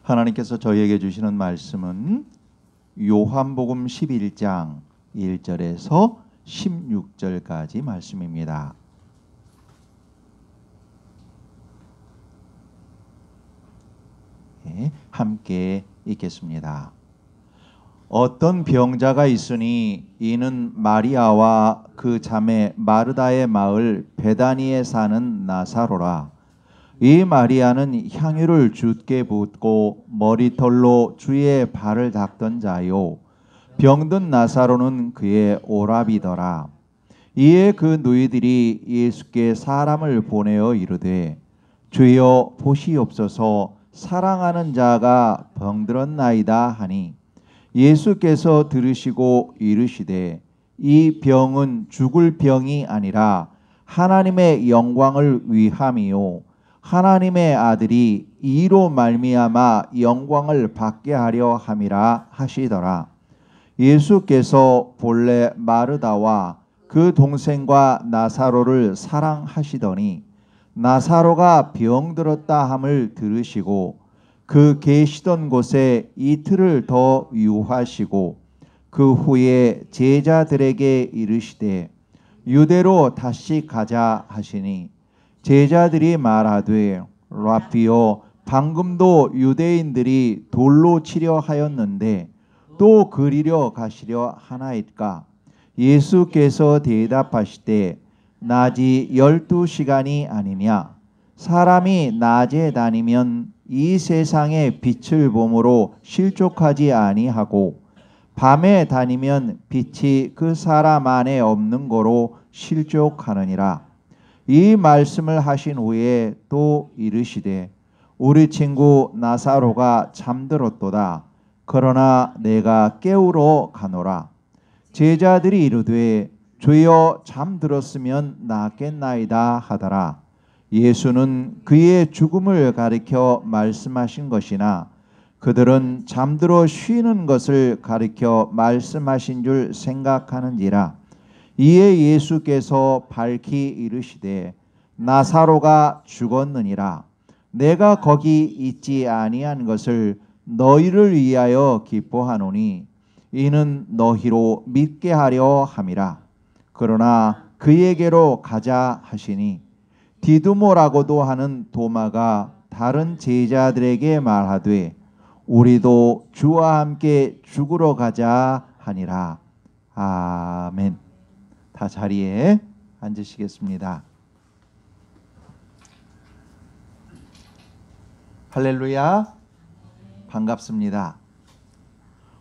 하나님께서 저희에게 주시는 말씀은 요한복음 11장 1절에서 16절까지 말씀입니다. 함께 읽겠습니다. 어떤 병자가 있으니 이는 마리아와 그 자매 마르다의 마을 베다니에 사는 나사로라. 이 마리아는 향유를 주께 붓고 머리털로 주의 발을 닦던 자요, 병든 나사로는 그의 오라비더라. 이에 그 누이들이 예수께 사람을 보내어 이르되, 주여 보시옵소서, 사랑하는 자가 병들었나이다 하니, 예수께서 들으시고 이르시되, 이 병은 죽을 병이 아니라 하나님의 영광을 위함이요, 하나님의 아들이 이로 말미암아 영광을 받게 하려 함이라 하시더라. 예수께서 본래 마르다와 그 동생과 나사로를 사랑하시더니 나사로가 병들었다 함을 들으시고 그 계시던 곳에 이틀을 더 유하시고 그 후에 제자들에게 이르시되 유대로 다시 가자 하시니, 제자들이 말하되 라피요, 방금도 유대인들이 돌로 치려 하였는데 또 그리려 가시려 하나이까? 예수께서 대답하시되 낮이 12시간이 아니냐? 사람이 낮에 다니면 이 세상의 빛을 보므로 실족하지 아니하고 밤에 다니면 빛이 그 사람 안에 없는 거로 실족하느니라. 이 말씀을 하신 후에 또 이르시되 우리 친구 나사로가 잠들었도다. 그러나 내가 깨우러 가노라. 제자들이 이르되 주여 잠들었으면 낫겠나이다 하더라. 예수는 그의 죽음을 가리켜 말씀하신 것이나 그들은 잠들어 쉬는 것을 가리켜 말씀하신 줄 생각하는지라. 이에 예수께서 밝히 이르시되 나사로가 죽었느니라. 내가 거기 있지 아니한 것을 너희를 위하여 기뻐하노니 이는 너희로 믿게 하려 함이라. 그러나 그에게로 가자 하시니 디두모라고도 하는 도마가 다른 제자들에게 말하되 우리도 주와 함께 죽으러 가자 하니라. 아멘. 다 자리에 앉으시겠습니다. 할렐루야, 반갑습니다.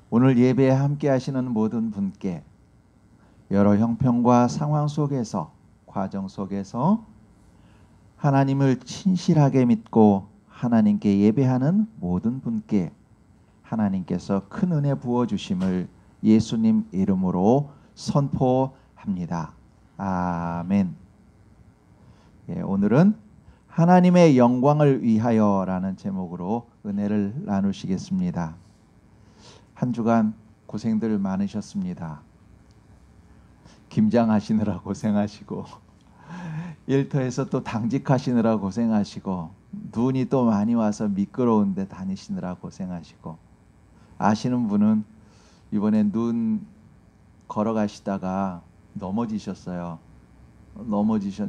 오늘 예배에 함께 하시는 모든 분께 여러 형편과 상황 속에서, 과정 속에서 하나님을 진실하게 믿고 하나님께 예배하는 모든 분께 하나님께서 큰 은혜 부어주심을 예수님 이름으로 선포합니다. 아멘. 오늘은 하나님의 영광을 위하여라는 제목으로 은혜를 나누시겠습니다. 한 주간 고생들 많으셨습니다. 김장하시느라 고생하시고 일터에서 또 당직하시느라 고생하시고 눈이 또 많이 와서 미끄러운데 다니시느라 고생하시고, 아시는 분은 이번에 눈 걸어가시다가 넘어지셨어요.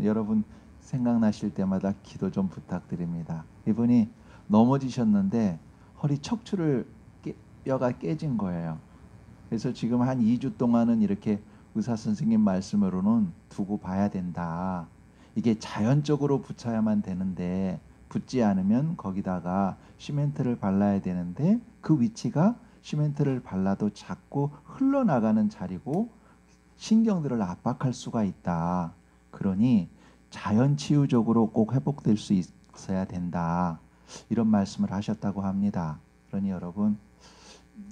여러분 생각나실 때마다 기도 좀 부탁드립니다. 이분이 넘어지셨는데 허리 척추를 뼈가 깨진 거예요. 그래서 지금 한 2주 동안은 이렇게 의사 선생님 말씀으로는 두고 봐야 된다. 이게 자연적으로 붙여야만 되는데 붙지 않으면 거기다가 시멘트를 발라야 되는데 그 위치가 시멘트를 발라도 자꾸 흘러나가는 자리고 신경들을 압박할 수가 있다. 그러니 자연치유적으로 꼭 회복될 수 있어야 된다. 이런 말씀을 하셨다고 합니다. 그러니 여러분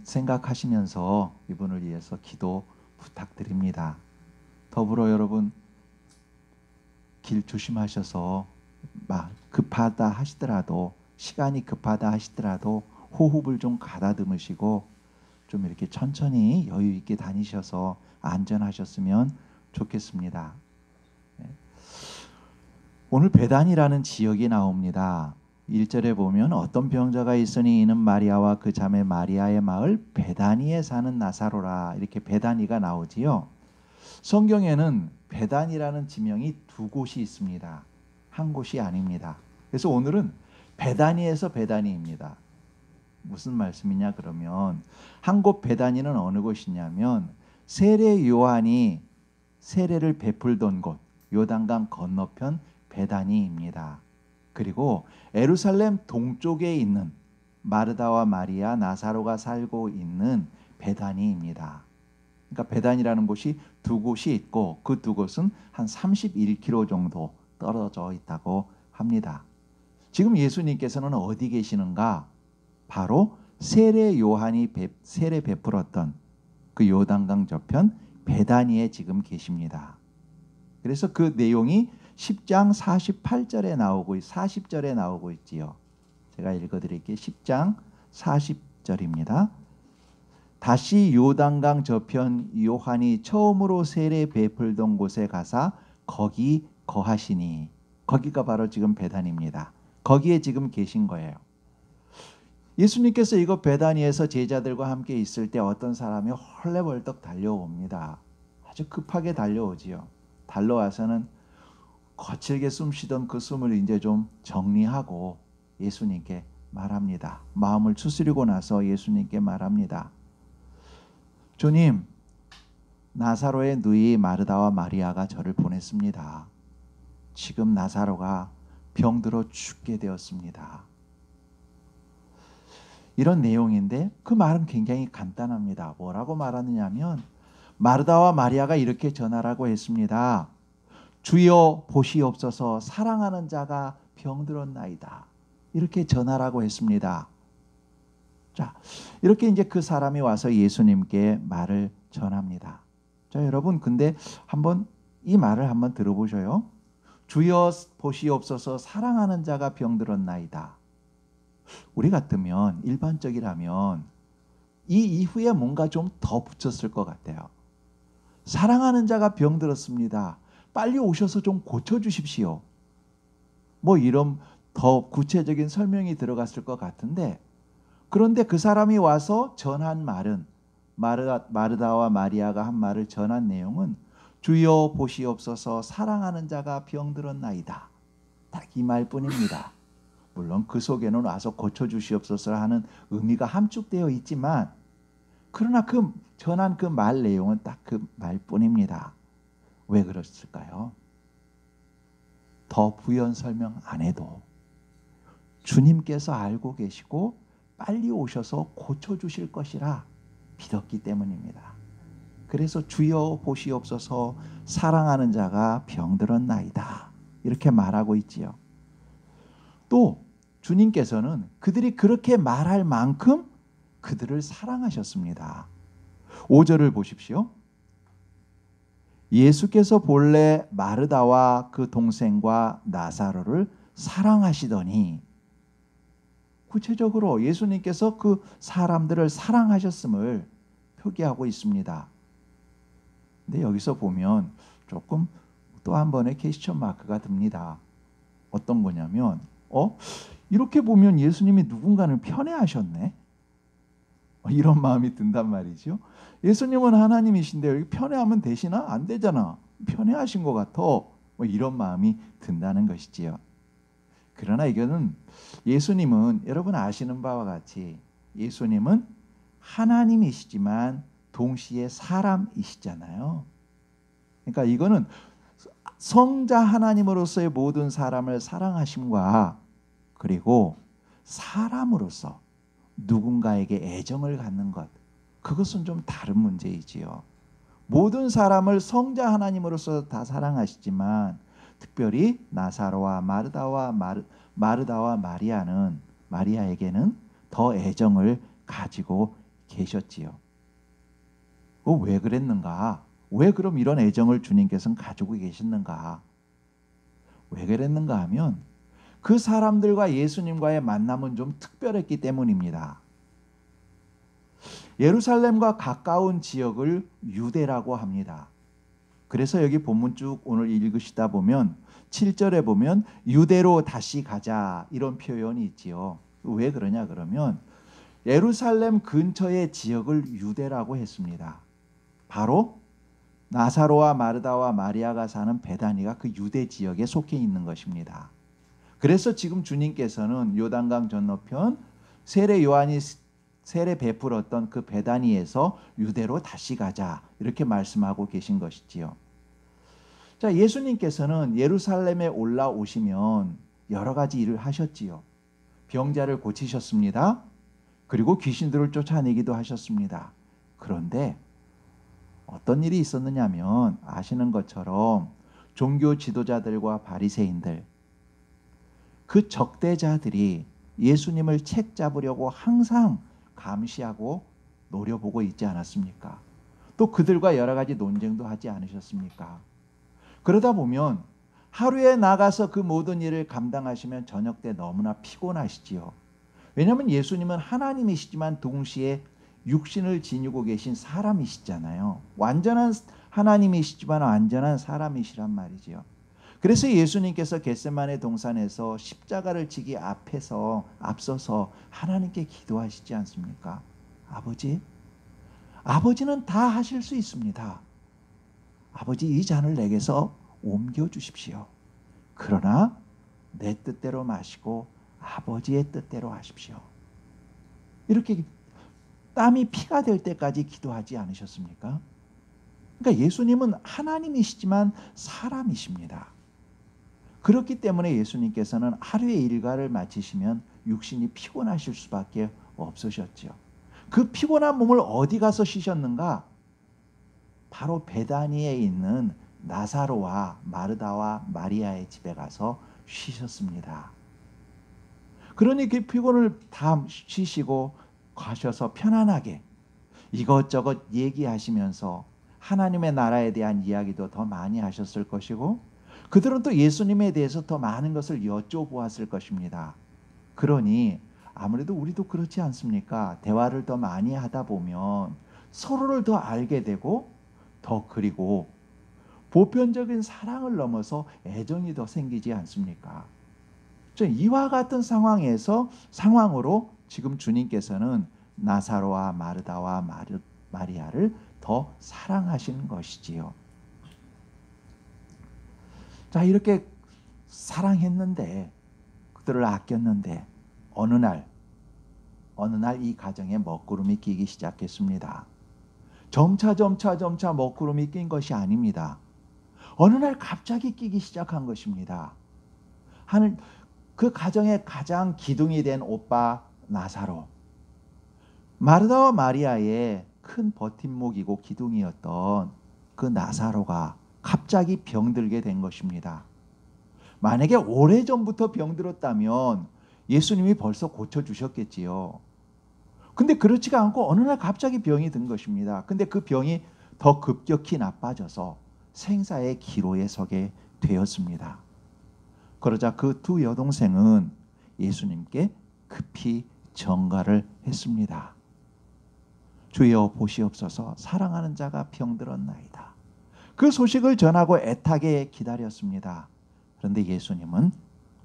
생각하시면서 이분을 위해서 기도 부탁드립니다. 더불어 여러분 길 조심하셔서 급하다 하시더라도, 시간이 급하다 하시더라도 호흡을 좀 가다듬으시고 좀 이렇게 천천히 여유 있게 다니셔서 안전하셨으면 좋겠습니다. 오늘 베단이라는 지역이 나옵니다. 1절에 보면 어떤 병자가 있으니 이는 마리아와 그 자매 마리아의 마을 베다니에 사는 나사로라. 이렇게 베다니가 나오지요. 성경에는 베다니라는 지명이 두 곳이 있습니다. 한 곳이 아닙니다. 그래서 오늘은 베다니에서 베다니입니다. 무슨 말씀이냐 그러면 한 곳 베다니는 어느 곳이냐면 세례 요한이 세례를 베풀던 곳 요단강 건너편 베다니입니다. 그리고 예루살렘 동쪽에 있는 마르다와 마리아 나사로가 살고 있는 베다니입니다. 그러니까 베다니라는 곳이 두 곳이 있고 그 두 곳은 한 31km 정도 떨어져 있다고 합니다. 지금 예수님께서는 어디 계시는가? 바로 세례 요한이 세례 베풀었던 그 요단강 저편 베다니에 지금 계십니다. 그래서 그 내용이 10장 48절에 나오고 40절에 나오고 있지요. 제가 읽어드릴게요. 10장 40절입니다. 다시 요단강 저편 요한이 처음으로 세례 베풀던 곳에 가사 거기 거하시니, 거기가 바로 지금 베다니입니다. 거기에 지금 계신 거예요. 예수님께서 이거 베다니에서 제자들과 함께 있을 때 어떤 사람이 헐레벌떡 달려옵니다. 아주 급하게 달려오지요. 달려와서는 거칠게 숨 쉬던 그 숨을 이제 좀 정리하고 예수님께 말합니다. 마음을 추스리고 나서 예수님께 말합니다. 주님, 나사로의 누이 마르다와 마리아가 저를 보냈습니다. 지금 나사로가 병들어 죽게 되었습니다. 이런 내용인데 그 말은 굉장히 간단합니다. 뭐라고 말하느냐면 마르다와 마리아가 이렇게 전하라고 했습니다. 주여 보시옵소서, 사랑하는 자가 병들었나이다. 이렇게 전하라고 했습니다. 자, 이렇게 이제 그 사람이 와서 예수님께 말을 전합니다. 자, 여러분, 근데 한번 이 말을 한번 들어보셔요. 주여 보시옵소서, 사랑하는 자가 병들었나이다. 우리 같으면 일반적이라면 이 이후에 뭔가 좀 더 붙였을 것 같아요. 사랑하는 자가 병들었습니다. 빨리 오셔서 좀 고쳐주십시오. 뭐 이런 더 구체적인 설명이 들어갔을 것 같은데, 그런데 그 사람이 와서 전한 말은 마르다와 마리아가 한 말을 전한 내용은 주여 보시옵소서, 사랑하는 자가 병들었나이다. 딱 이 말뿐입니다. 물론 그 속에는 와서 고쳐주시옵소서 하는 의미가 함축되어 있지만, 그러나 그 전한 그 말 내용은 딱 그 말뿐입니다. 왜 그랬을까요? 더 부연 설명 안 해도 주님께서 알고 계시고 빨리 오셔서 고쳐주실 것이라 믿었기 때문입니다. 그래서 주여 보시옵소서, 사랑하는 자가 병들었나이다. 이렇게 말하고 있지요. 또 주님께서는 그들이 그렇게 말할 만큼 그들을 사랑하셨습니다. 5절을 보십시오. 예수께서 본래 마르다와 그 동생과 나사로를 사랑하시더니, 구체적으로 예수님께서 그 사람들을 사랑하셨음을 표기하고 있습니다. 근데 여기서 보면 조금 또 한 번의 퀘스천 마크가 듭니다. 어떤 거냐면 이렇게 보면 예수님이 누군가를 편애하셨네? 이런 마음이 든단 말이죠. 예수님은 하나님이신데 여기 편애하면 되시나? 안 되잖아. 편애하신 것 같아. 이런 마음이 든다는 것이지요. 그러나 이거는 예수님은 여러분 아시는 바와 같이 예수님은 하나님이시지만 동시에 사람이시잖아요. 그러니까 이거는 성자 하나님으로서의 모든 사람을 사랑하심과 그리고 사람으로서 누군가에게 애정을 갖는 것, 그것은 좀 다른 문제이지요. 모든 사람을 성자 하나님으로서 다 사랑하시지만 특별히 나사로와 마르다와 마리아에게는 더 애정을 가지고 계셨지요. 왜 그랬는가? 왜 그럼 이런 애정을 주님께서는 가지고 계셨는가? 왜 그랬는가 하면 그 사람들과 예수님과의 만남은 좀 특별했기 때문입니다. 예루살렘과 가까운 지역을 유대라고 합니다. 그래서 여기 본문 쭉 오늘 읽으시다 보면 7절에 보면 유대로 다시 가자 이런 표현이 있지요. 왜 그러냐 그러면 예루살렘 근처의 지역을 유대라고 했습니다. 바로 나사로와 마르다와 마리아가 사는 베다니가 그 유대 지역에 속해 있는 것입니다. 그래서 지금 주님께서는 요단강 건너편 세례 요한이 세례 베풀었던 그 베다니에서 유대로 다시 가자 이렇게 말씀하고 계신 것이지요. 자, 예수님께서는 예루살렘에 올라오시면 여러 가지 일을 하셨지요. 병자를 고치셨습니다. 그리고 귀신들을 쫓아내기도 하셨습니다. 그런데 어떤 일이 있었느냐면 아시는 것처럼 종교 지도자들과 바리새인들 그 적대자들이 예수님을 책잡으려고 항상 감시하고 노려보고 있지 않았습니까? 또 그들과 여러 가지 논쟁도 하지 않으셨습니까? 그러다 보면 하루에 나가서 그 모든 일을 감당하시면 저녁 때 너무나 피곤하시지요. 왜냐하면 예수님은 하나님이시지만 동시에 육신을 지니고 계신 사람이시잖아요. 완전한 하나님이시지만 완전한 사람이시란 말이지요. 그래서 예수님께서 겟세마네 동산에서 십자가를 지기 앞서서 하나님께 기도하시지 않습니까? 아버지는 다 하실 수 있습니다. 아버지, 이 잔을 내게서 옮겨주십시오. 그러나 내 뜻대로 마시고 아버지의 뜻대로 하십시오. 이렇게 땀이 피가 될 때까지 기도하지 않으셨습니까? 그러니까 예수님은 하나님이시지만 사람이십니다. 그렇기 때문에 예수님께서는 하루의 일과를 마치시면 육신이 피곤하실 수밖에 없으셨죠. 그 피곤한 몸을 어디 가서 쉬셨는가? 바로 베다니에 있는 나사로와 마르다와 마리아의 집에 가서 쉬셨습니다. 그러니 그 피곤을 다 쉬시고 가셔서 편안하게 이것저것 얘기하시면서 하나님의 나라에 대한 이야기도 더 많이 하셨을 것이고 그들은 또 예수님에 대해서 더 많은 것을 여쭤보았을 것입니다. 그러니 아무래도 우리도 그렇지 않습니까? 대화를 더 많이 하다 보면 서로를 더 알게 되고 더 그리고 보편적인 사랑을 넘어서 애정이 더 생기지 않습니까? 이와 같은 상황으로 지금 주님께서는 나사로와 마르다와 마리아를 더 사랑하시는 것이지요. 자, 이렇게 사랑했는데 그들을 아꼈는데 어느 날 이 가정에 먹구름이 끼기 시작했습니다. 점차 먹구름이 낀 것이 아닙니다. 어느 날 갑자기 끼기 시작한 것입니다. 그 가정의 가장 기둥이 된 오빠 나사로, 마르다와 마리아의 큰 버팀목이고 기둥이었던 그 나사로가 갑자기 병들게 된 것입니다. 만약에 오래전부터 병들었다면 예수님이 벌써 고쳐주셨겠지요. 근데 그렇지가 않고 어느 날 갑자기 병이 든 것입니다. 근데 그 병이 더 급격히 나빠져서 생사의 기로에 서게 되었습니다. 그러자 그 두 여동생은 예수님께 급히 전가를 했습니다. 주여 보시옵소서, 사랑하는 자가 병들었나이다. 그 소식을 전하고 애타게 기다렸습니다. 그런데 예수님은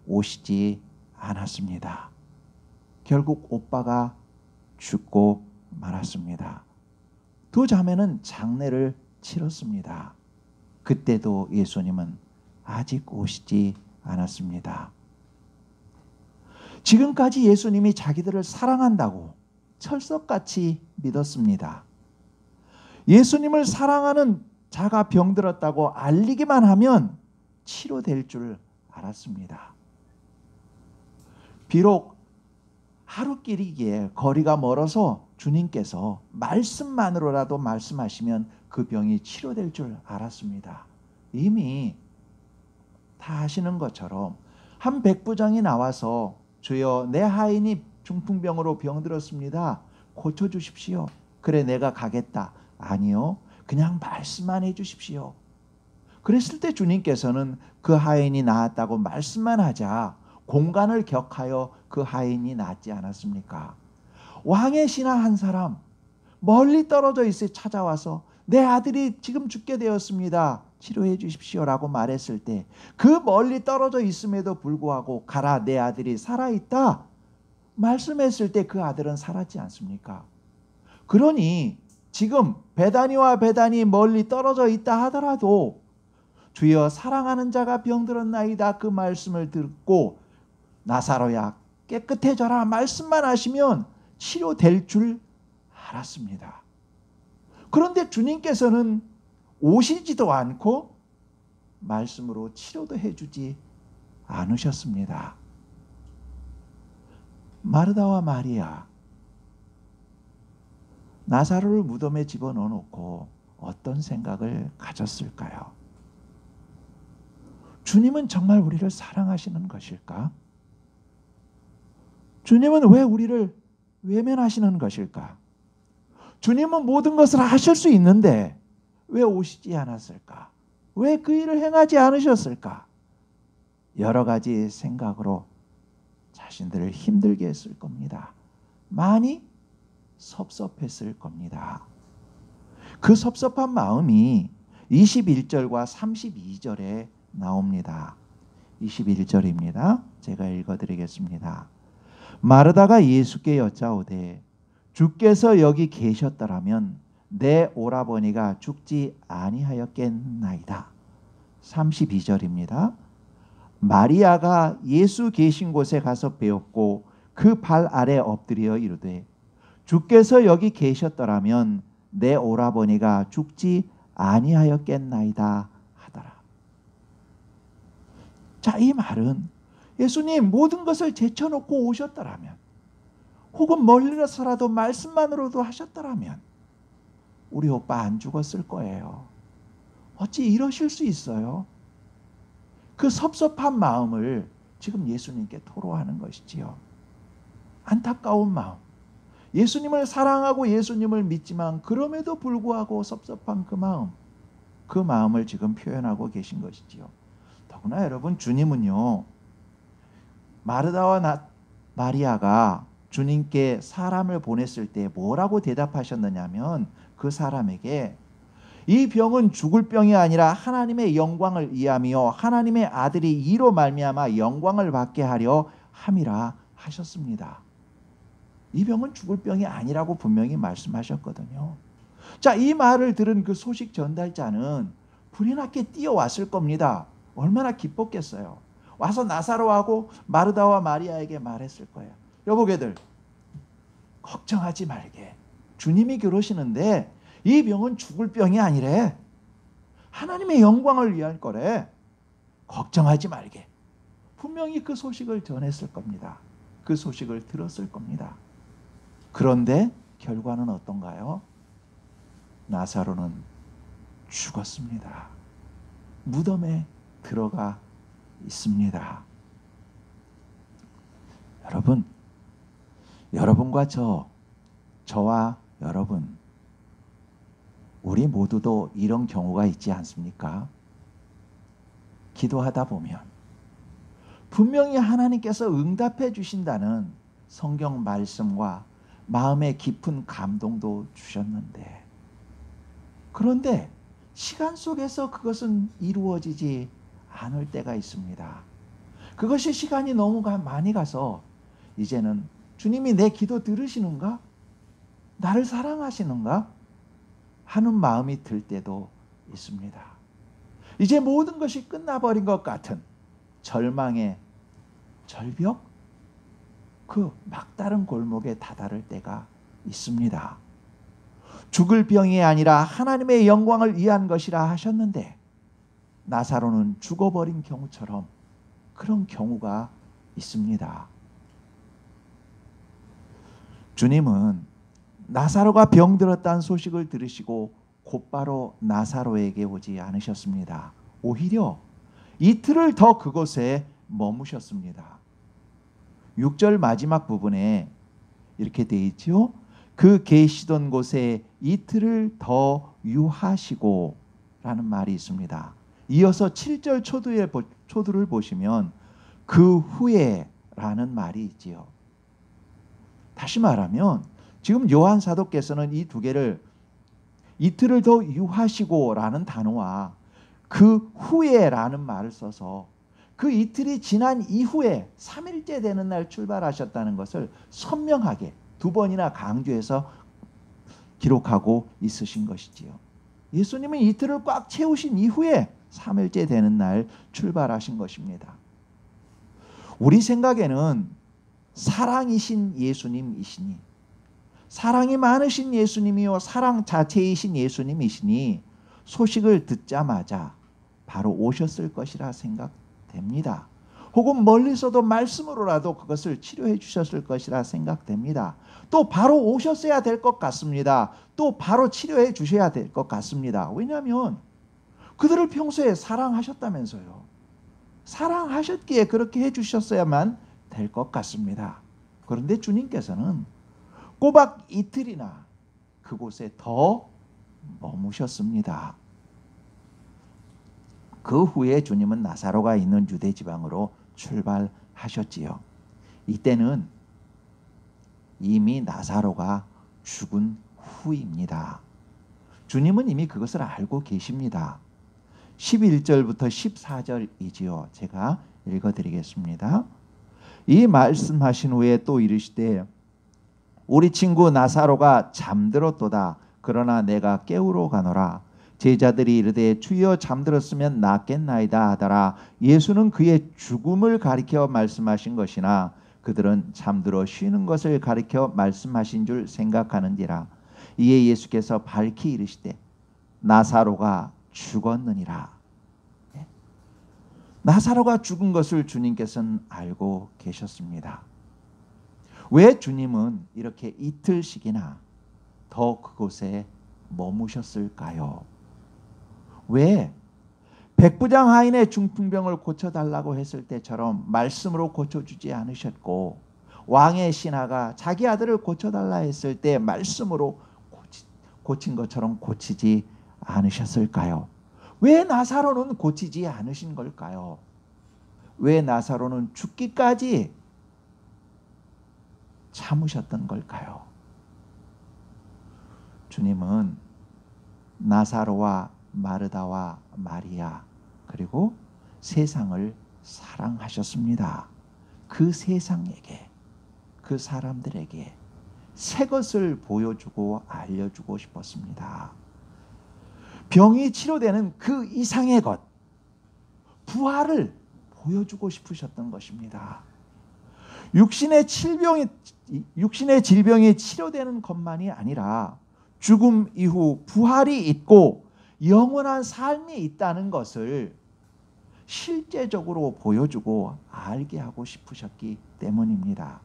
오시지 않았습니다. 결국 오빠가 죽고 말았습니다. 두 자매는 장례를 치렀습니다. 그때도 예수님은 아직 오시지 않았습니다. 지금까지 예수님이 자기들을 사랑한다고 철석같이 믿었습니다. 예수님을 사랑하는 자가 병들었다고 알리기만 하면 치료될 줄 알았습니다. 비록 하루길이기에 거리가 멀어서 주님께서 말씀만으로라도 말씀하시면 그 병이 치료될 줄 알았습니다. 이미 다 아시는 것처럼 한 백부장이 나와서 주여, 내 하인이 중풍병으로 병들었습니다. 고쳐주십시오. 그래, 내가 가겠다. 아니요, 그냥 말씀만 해주십시오. 그랬을 때 주님께서는 그 하인이 나았다고 말씀만 하자 공간을 격하여 그 하인이 낫지 않았습니까? 왕의 신하 한 사람 멀리 떨어져 있어 찾아와서 내 아들이 지금 죽게 되었습니다. 치료해 주십시오라고 말했을 때 그 멀리 떨어져 있음에도 불구하고 가라 내 아들이 살아있다 말씀했을 때 그 아들은 살았지 않습니까? 그러니 지금 베다니와 베다니 멀리 떨어져 있다 하더라도 주여 사랑하는 자가 병들었나이다 그 말씀을 듣고 나사로야 깨끗해져라 말씀만 하시면 치료될 줄 알았습니다. 그런데 주님께서는 오시지도 않고 말씀으로 치료도 해주지 않으셨습니다. 마르다와 마리아 나사로를 무덤에 집어넣어 놓고 어떤 생각을 가졌을까요? 주님은 정말 우리를 사랑하시는 것일까? 주님은 왜 우리를 외면하시는 것일까? 주님은 모든 것을 하실 수 있는데 왜 오시지 않았을까? 왜 그 일을 행하지 않으셨을까? 여러 가지 생각으로 자신들을 힘들게 했을 겁니다. 많이 섭섭했을 겁니다. 그 섭섭한 마음이 21절과 32절에 나옵니다. 21절입니다. 제가 읽어드리겠습니다. 마르다가 예수께 여짜오되 주께서 여기 계셨더라면 내 오라버니가 죽지 아니하였겠나이다. 32절입니다. 마리아가 예수 계신 곳에 가서 배웠고 그 발 아래 엎드려 이르되 주께서 여기 계셨더라면 내 오라버니가 죽지 아니하였겠나이다 하더라. 자, 이 말은 예수님 모든 것을 제쳐놓고 오셨더라면 혹은 멀리서라도 말씀만으로도 하셨더라면 우리 오빠 안 죽었을 거예요. 어찌 이러실 수 있어요? 그 섭섭한 마음을 지금 예수님께 토로하는 것이지요. 안타까운 마음. 예수님을 사랑하고 예수님을 믿지만 그럼에도 불구하고 섭섭한 그 마음을 지금 표현하고 계신 것이지요. 더구나 여러분 주님은요. 마르다와 마리아가 주님께 사람을 보냈을 때 뭐라고 대답하셨느냐면 그 사람에게 이 병은 죽을 병이 아니라 하나님의 영광을 위하며 하나님의 아들이 이로 말미암아 영광을 받게 하려 함이라 하셨습니다. 이 병은 죽을 병이 아니라고 분명히 말씀하셨거든요. 자, 이 말을 들은 그 소식 전달자는 불이 나게 뛰어왔을 겁니다. 얼마나 기뻤겠어요. 와서 나사로하고 마르다와 마리아에게 말했을 거예요. 여보게들 걱정하지 말게. 주님이 그러시는데 이 병은 죽을 병이 아니래. 하나님의 영광을 위할 거래. 걱정하지 말게. 분명히 그 소식을 전했을 겁니다. 그 소식을 들었을 겁니다. 그런데 결과는 어떤가요? 나사로는 죽었습니다. 무덤에 들어가 있습니다. 여러분, 여러분과 저와 여러분, 우리 모두도 이런 경우가 있지 않습니까? 기도하다 보면 분명히 하나님께서 응답해 주신다는 성경 말씀과 마음의 깊은 감동도 주셨는데 그런데 시간 속에서 그것은 이루어지지 않을 때가 있습니다. 그것이 시간이 너무 많이 가서 이제는 주님이 내 기도 들으시는가? 나를 사랑하시는가? 하는 마음이 들 때도 있습니다. 이제 모든 것이 끝나버린 것 같은 절망의 절벽? 그 막다른 골목에 다다를 때가 있습니다. 죽을 병이 아니라 하나님의 영광을 위한 것이라 하셨는데 나사로는 죽어버린 경우처럼 그런 경우가 있습니다. 주님은 나사로가 병들었다는 소식을 들으시고 곧바로 나사로에게 오지 않으셨습니다. 오히려 이틀을 더 그곳에 머무셨습니다. 6절 마지막 부분에 이렇게 되어 있죠. 그 계시던 곳에 이틀을 더 유하시고 라는 말이 있습니다. 이어서 7절 초두를 보시면 그 후에 라는 말이 있지요. 다시 말하면 지금 요한 사도께서는 이 두 개를 이틀을 더 유하시고 라는 단어와 그 후에라는 말을 써서 그 이틀이 지난 이후에 3일째 되는 날 출발하셨다는 것을 선명하게 두 번이나 강조해서 기록하고 있으신 것이지요. 예수님은 이틀을 꽉 채우신 이후에 3일째 되는 날 출발하신 것입니다. 우리 생각에는 사랑이신 예수님이시니, 사랑이 많으신 예수님이요 사랑 자체이신 예수님이시니 소식을 듣자마자 바로 오셨을 것이라 생각됩니다. 혹은 멀리서도 말씀으로라도 그것을 치료해 주셨을 것이라 생각됩니다. 또 바로 오셨어야 될 것 같습니다. 또 바로 치료해 주셔야 될 것 같습니다. 왜냐하면 그들을 평소에 사랑하셨다면서요. 사랑하셨기에 그렇게 해주셨어야만 될 것 같습니다. 그런데 주님께서는 꼬박 이틀이나 그곳에 더 머무셨습니다. 그 후에 주님은 나사로가 있는 유대 지방으로 출발하셨지요. 이때는 이미 나사로가 죽은 후입니다. 주님은 이미 그것을 알고 계십니다. 11절부터 14절이지요. 제가 읽어드리겠습니다. 이 말씀하신 후에 또 이르시되 우리 친구 나사로가 잠들었도다. 그러나 내가 깨우러 가노라. 제자들이 이르되 주여 잠들었으면 낫겠나이다 하더라. 예수는 그의 죽음을 가리켜 말씀하신 것이나 그들은 잠들어 쉬는 것을 가리켜 말씀하신 줄 생각하는지라. 이에 예수께서 밝히 이르시되 나사로가 죽었느니라. 나사로가 죽은 것을 주님께서는 알고 계셨습니다. 왜 주님은 이렇게 이틀씩이나 더 그곳에 머무셨을까요? 왜 백부장 하인의 중풍병을 고쳐달라고 했을 때처럼 말씀으로 고쳐주지 않으셨고, 왕의 신하가 자기 아들을 고쳐달라 했을 때 말씀으로 고친 것처럼 고치지 않으셨을까요? 왜 나사로는 고치지 않으신 걸까요? 왜 나사로는 죽기까지 참으셨던 걸까요? 주님은 나사로와 마르다와 마리아 그리고 세상을 사랑하셨습니다. 그 세상에게, 그 사람들에게 새 것을 보여주고 알려주고 싶었습니다. 병이 치료되는 그 이상의 것, 부활을 보여주고 싶으셨던 것입니다. 육신의 질병이 치료되는 것만이 아니라 죽음 이후 부활이 있고 영원한 삶이 있다는 것을 실제적으로 보여주고 알게 하고 싶으셨기 때문입니다.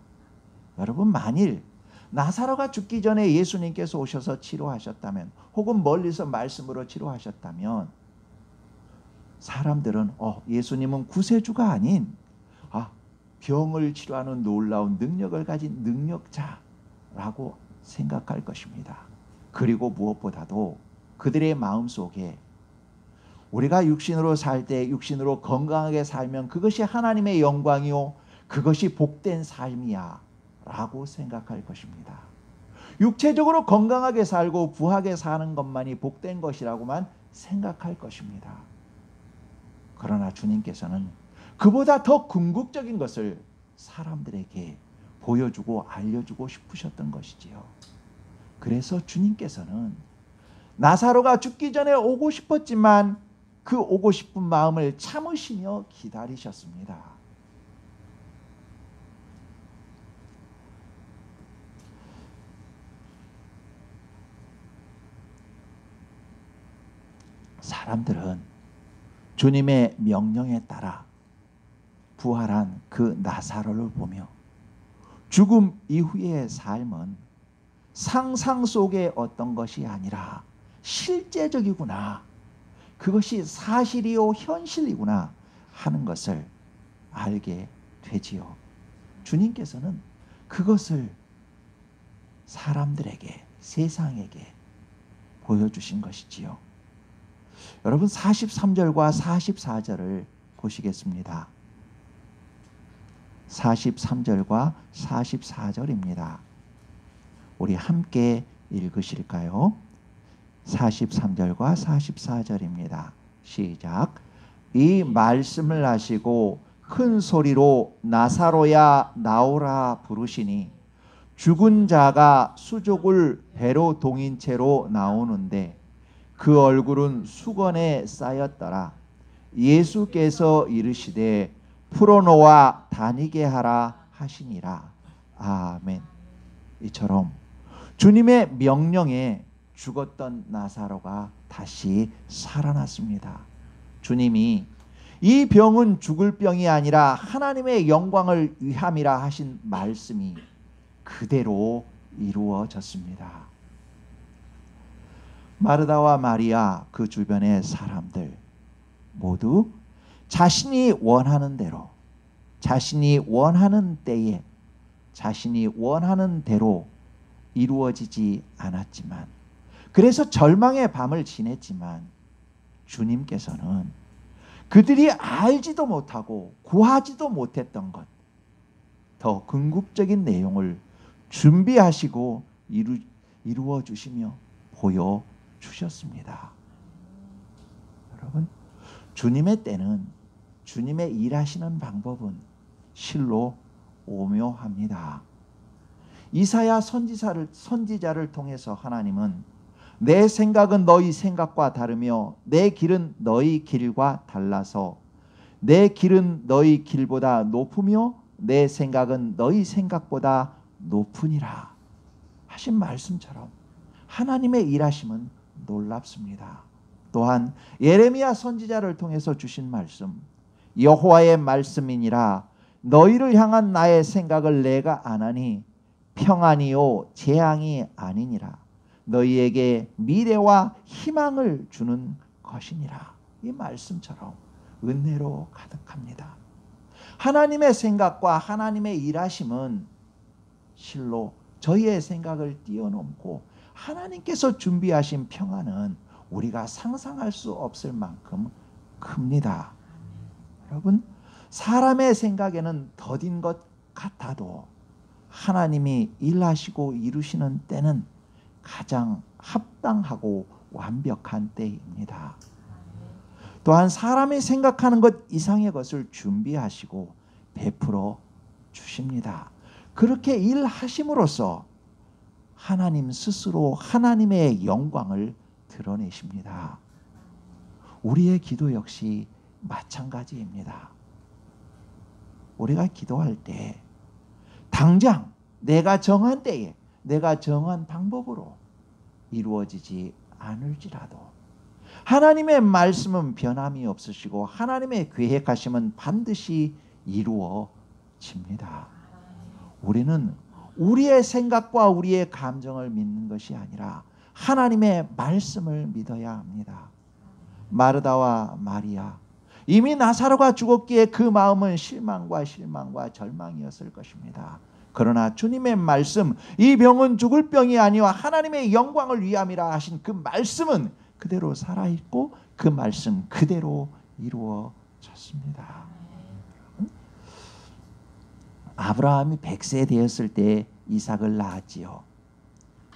여러분, 만일 나사로가 죽기 전에 예수님께서 오셔서 치료하셨다면, 혹은 멀리서 말씀으로 치료하셨다면, 사람들은 예수님은 구세주가 아닌 병을 치료하는 놀라운 능력을 가진 능력자라고 생각할 것입니다. 그리고 무엇보다도 그들의 마음속에 우리가 육신으로 살 때 육신으로 건강하게 살면 그것이 하나님의 영광이요 그것이 복된 삶이야 라고 생각할 것입니다. 육체적으로 건강하게 살고 부하게 사는 것만이 복된 것이라고만 생각할 것입니다. 그러나 주님께서는 그보다 더 궁극적인 것을 사람들에게 보여주고 알려주고 싶으셨던 것이지요. 그래서 주님께서는 나사로가 죽기 전에 오고 싶었지만 그 오고 싶은 마음을 참으시며 기다리셨습니다. 사람들은 주님의 명령에 따라 부활한 그 나사로를 보며 죽음 이후의 삶은 상상 속의 어떤 것이 아니라 실제적이구나, 그것이 사실이요 현실이구나 하는 것을 알게 되지요. 주님께서는 그것을 사람들에게, 세상에게 보여주신 것이지요. 여러분, 43절과 44절을 보시겠습니다. 43절과 44절입니다. 우리 함께 읽으실까요? 43절과 44절입니다. 시작. 이 말씀을 하시고 큰 소리로 나사로야 나오라 부르시니 죽은 자가 수족을 배로 동인 채로 나오는데 그 얼굴은 수건에 쌓였더라. 예수께서 이르시되 풀어놓아 다니게 하라 하시니라. 아멘. 이처럼 주님의 명령에 죽었던 나사로가 다시 살아났습니다. 주님이 이 병은 죽을 병이 아니라 하나님의 영광을 위함이라 하신 말씀이 그대로 이루어졌습니다. 마르다와 마리아 그 주변의 사람들 모두 자신이 원하는 대로, 자신이 원하는 때에, 자신이 원하는 대로 이루어지지 않았지만, 그래서 절망의 밤을 지냈지만 주님께서는 그들이 알지도 못하고 구하지도 못했던 것, 더 궁극적인 내용을 준비하시고 이루어 주시며 보여 주셨습니다. 여러분, 주님의 때는, 주님의 일하시는 방법은 실로 오묘합니다. 이사야 선지자를 통해서 하나님은 내 생각은 너희 생각과 다르며 내 길은 너희 길과 달라서 내 길은 너희 길보다 높으며 내 생각은 너희 생각보다 높으니라 하신 말씀처럼 하나님의 일하심은 놀랍습니다. 또한 예레미야 선지자를 통해서 주신 말씀, 여호와의 말씀이니라 너희를 향한 나의 생각을 내가 아나니 평안이요 재앙이 아니니라 너희에게 미래와 희망을 주는 것이니라. 이 말씀처럼 은혜로 가득합니다. 하나님의 생각과 하나님의 일하심은 실로 저희의 생각을 뛰어넘고 하나님께서 준비하신 평안은 우리가 상상할 수 없을 만큼 큽니다. 여러분, 사람의 생각에는 더딘 것 같아도 하나님이 일하시고 이루시는 때는 가장 합당하고 완벽한 때입니다. 또한 사람이 생각하는 것 이상의 것을 준비하시고 베풀어 주십니다. 그렇게 일하심으로써 하나님 스스로 하나님의 영광을 드러내십니다. 우리의 기도 역시 마찬가지입니다. 우리가 기도할 때 당장 내가 정한 때에 내가 정한 방법으로 이루어지지 않을지라도 하나님의 말씀은 변함이 없으시고 하나님의 계획하심은 반드시 이루어집니다. 우리는 우리의 생각과 우리의 감정을 믿는 것이 아니라 하나님의 말씀을 믿어야 합니다. 마르다와 마리아, 이미 나사로가 죽었기에 그 마음은 실망과 절망이었을 것입니다. 그러나 주님의 말씀, 이 병은 죽을 병이 아니와 하나님의 영광을 위함이라 하신 그 말씀은 그대로 살아있고 그 말씀 그대로 이루어졌습니다. 아브라함이 100세 되었을 때 이삭을 낳았지요.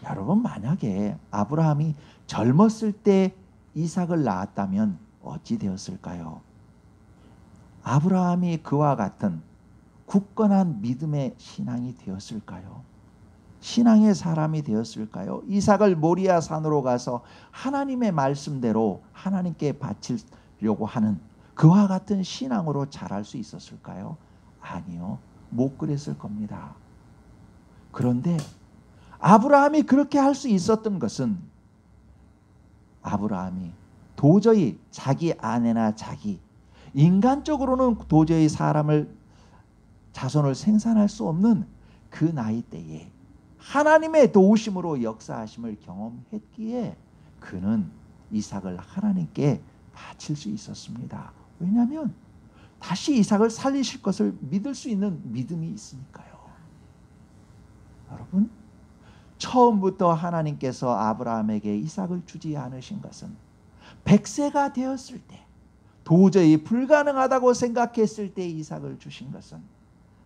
여러분, 만약에 아브라함이 젊었을 때 이삭을 낳았다면 어찌 되었을까요? 아브라함이 그와 같은 굳건한 믿음의 신앙이 되었을까요? 신앙의 사람이 되었을까요? 이삭을 모리아 산으로 가서 하나님의 말씀대로 하나님께 바치려고 하는 그와 같은 신앙으로 자랄 수 있었을까요? 아니요, 못 그랬을 겁니다. 그런데 아브라함이 그렇게 할 수 있었던 것은 아브라함이 도저히 자기 아내나 자기 인간적으로는 도저히 자손을 생산할 수 없는 그 나이 때에 하나님의 도우심으로 역사하심을 경험했기에 그는 이삭을 하나님께 바칠 수 있었습니다. 왜냐하면 다시 이삭을 살리실 것을 믿을 수 있는 믿음이 있으니까요. 여러분, 처음부터 하나님께서 아브라함에게 이삭을 주지 않으신 것은 100세가 되었을 때 도저히 불가능하다고 생각했을 때 이삭을 주신 것은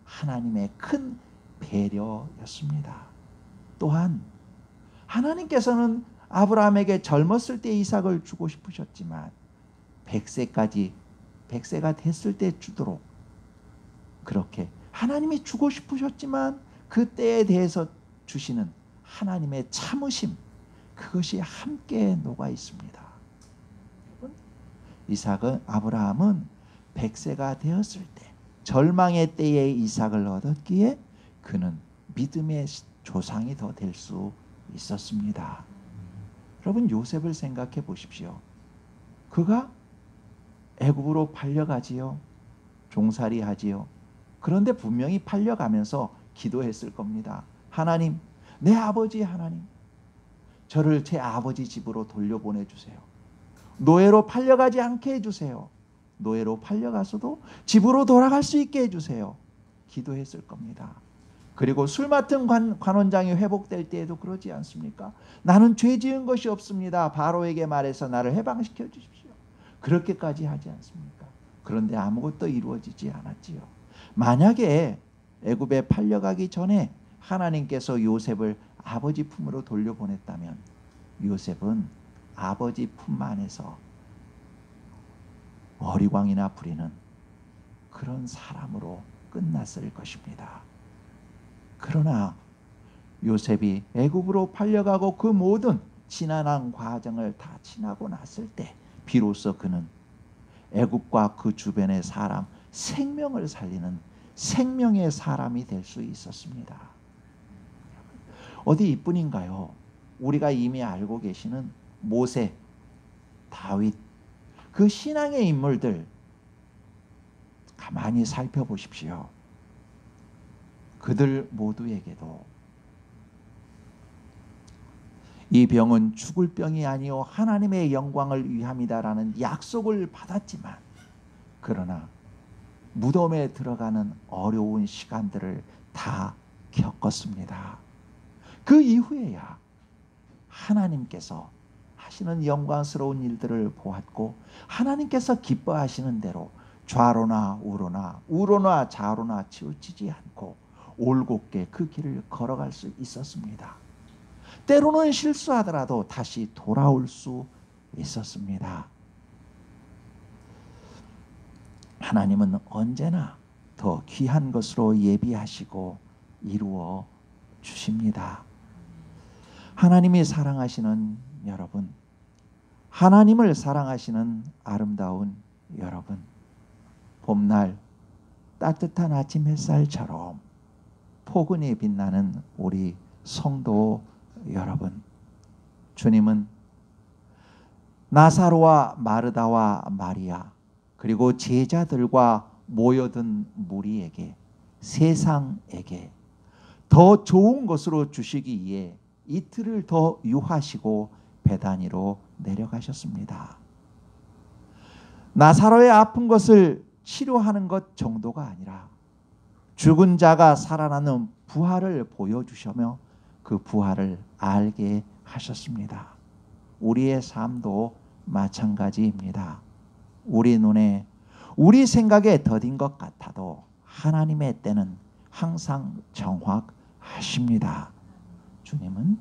하나님의 큰 배려였습니다. 또한 하나님께서는 아브라함에게 젊었을 때 이삭을 주고 싶으셨지만 100세가 됐을 때 주도록 그렇게 하나님이 주고 싶으셨지만 그 때에 대해서 주시는 하나님의 참으심, 그것이 함께 녹아 있습니다. 아브라함은 100세가 되었을 때 절망의 때에 이삭을 얻었기에 그는 믿음의 조상이 더 될 수 있었습니다. 여러분, 요셉을 생각해 보십시오. 그가 애굽으로 팔려가지요. 종살이 하지요. 그런데 분명히 팔려가면서 기도했을 겁니다. 하나님, 내 아버지 하나님, 저를 제 아버지 집으로 돌려보내주세요. 노예로 팔려가지 않게 해주세요. 노예로 팔려가서도 집으로 돌아갈 수 있게 해주세요. 기도했을 겁니다. 그리고 술 맡은 관원장이 회복될 때에도 그러지 않습니까? 나는 죄 지은 것이 없습니다. 바로에게 말해서 나를 해방시켜 주십시오. 그렇게까지 하지 않습니까? 그런데 아무것도 이루어지지 않았지요. 만약에 애굽에 팔려가기 전에 하나님께서 요셉을 아버지 품으로 돌려보냈다면 요셉은 아버지 품 안에서 어리광이나 부리는 그런 사람으로 끝났을 것입니다. 그러나 요셉이 애굽으로 팔려가고 그 모든 지난한 과정을 다 지나고 났을 때 비로소 그는 애굽과 그 주변의 사람, 생명을 살리는 생명의 사람이 될 수 있었습니다. 어디 이뿐인가요? 우리가 이미 알고 계시는 모세, 다윗, 그 신앙의 인물들 가만히 살펴보십시오. 그들 모두에게도 이 병은 죽을 병이 아니요 하나님의 영광을 위함이다라는 약속을 받았지만, 그러나 무덤에 들어가는 어려운 시간들을 다 겪었습니다. 그 이후에야 하나님께서 하시는 영광스러운 일들을 보았고, 하나님께서 기뻐하시는 대로 좌로나 우로나 좌로나 치우치지 않고 올곧게 그 길을 걸어갈 수 있었습니다. 때로는 실수하더라도 다시 돌아올 수 있었습니다. 하나님은 언제나 더 귀한 것으로 예비하시고 이루어 주십니다. 하나님이 사랑하시는 여러분, 하나님을 사랑하시는 아름다운 여러분, 봄날 따뜻한 아침 햇살처럼 포근히 빛나는 우리 성도 여러분, 주님은 나사로와 마르다와 마리아 그리고 제자들과 모여든 무리에게, 세상에게 더 좋은 것으로 주시기 위해 이틀을 더 유하시고 베다니로 내려가셨습니다. 나사로의 아픈 것을 치료하는 것 정도가 아니라 죽은 자가 살아나는 부활을 보여주시며 그 부활을 알게 하셨습니다. 우리의 삶도 마찬가지입니다. 우리 눈에, 우리 생각에 더딘 것 같아도 하나님의 때는 항상 정확하십니다. 주님은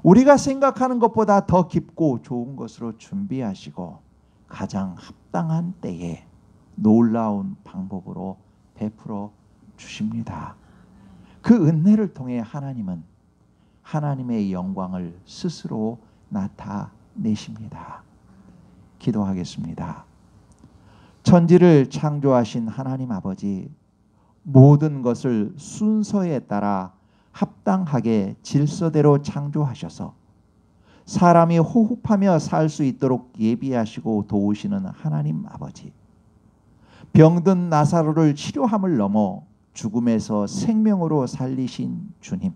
우리가 생각하는 것보다 더 깊고 좋은 것으로 준비하시고 가장 합당한 때에 놀라운 방법으로 베풀어 주십니다. 그 은혜를 통해 하나님은 하나님의 영광을 스스로 나타내십니다. 기도하겠습니다. 천지를 창조하신 하나님 아버지, 모든 것을 순서에 따라 합당하게 질서대로 창조하셔서 사람이 호흡하며 살 수 있도록 예비하시고 도우시는 하나님 아버지, 병든 나사로를 치료함을 넘어 죽음에서 생명으로 살리신 주님,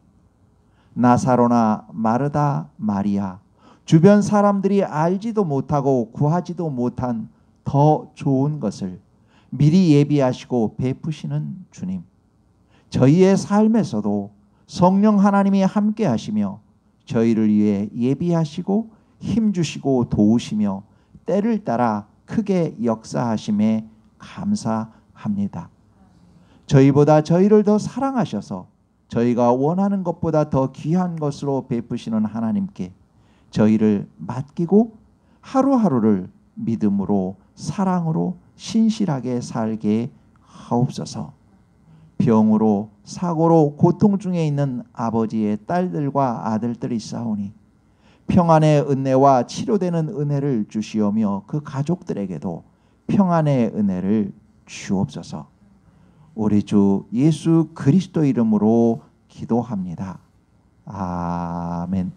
나사로나 마르다, 마리아, 주변 사람들이 알지도 못하고 구하지도 못한 더 좋은 것을 미리 예비하시고 베푸시는 주님, 저희의 삶에서도 성령 하나님이 함께 하시며 저희를 위해 예비하시고 힘주시고 도우시며 때를 따라 크게 역사하심에 감사합니다. 저희보다 저희를 더 사랑하셔서 저희가 원하는 것보다 더 귀한 것으로 베푸시는 하나님께 저희를 맡기고 하루하루를 믿음으로 사랑으로 신실하게 살게 하옵소서. 병으로 사고로 고통 중에 있는 아버지의 딸들과 아들들이 있사오니 평안의 은혜와 치료되는 은혜를 주시오며 그 가족들에게도 평안의 은혜를 주옵소서. 우리 주 예수 그리스도 이름으로 기도합니다. 아멘.